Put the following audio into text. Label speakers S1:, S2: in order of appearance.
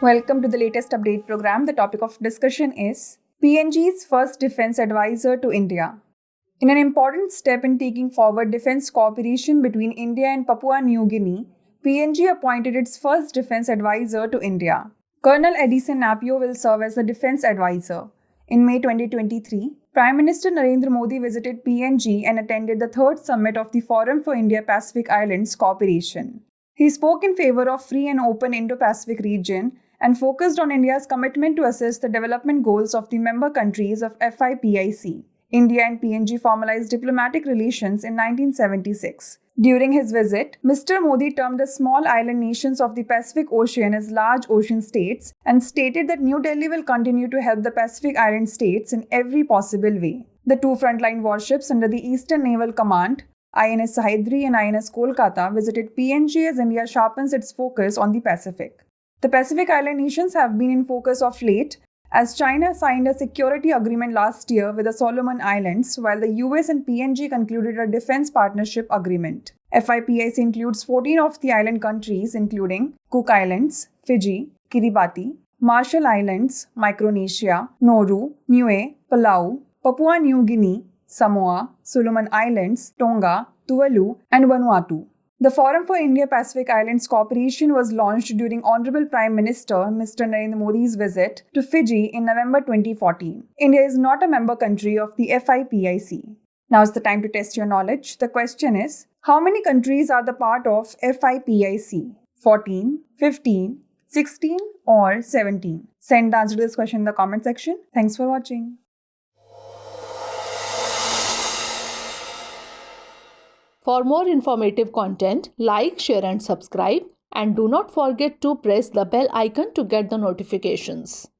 S1: Welcome to the latest update program. The topic of discussion is PNG's first defense advisor to India. In an important step in taking forward defense cooperation between India and Papua New Guinea, PNG appointed its first defense advisor to India. Colonel Edison Napio will serve as the defense advisor. In May 2023, Prime Minister Narendra Modi visited PNG and attended the third summit of the Forum for India-Pacific Islands Cooperation. He spoke in favor of free and open Indo-Pacific region and focused on India's commitment to assist the development goals of the member countries of FIPIC. India and PNG formalized diplomatic relations in 1976. During his visit, Mr. Modi termed the small island nations of the Pacific Ocean as large ocean states and stated that New Delhi will continue to help the Pacific Island states in every possible way. The two frontline warships under the Eastern Naval Command, INS Sahedri and INS Kolkata, visited PNG as India sharpens its focus on the Pacific. The Pacific Island nations have been in focus of late as China signed a security agreement last year with the Solomon Islands, while the US and PNG concluded a defense partnership agreement. FIPIC includes 14 of the island countries including Cook Islands, Fiji, Kiribati, Marshall Islands, Micronesia, Nauru, Niue, Palau, Papua New Guinea, Samoa, Solomon Islands, Tonga, Tuvalu, and Vanuatu. The Forum for India-Pacific Islands Cooperation was launched during Honorable Prime Minister Mr. Narendra Modi's visit to Fiji in November 2014. India is not a member country of the FIPIC. Now is the time to test your knowledge. The question is, how many countries are the part of FIPIC? 14, 15, 16 or 17? Send the answer to this question in the comment section. Thanks for watching.
S2: For more informative content, like, share and subscribe, and do not forget to press the bell icon to get the notifications.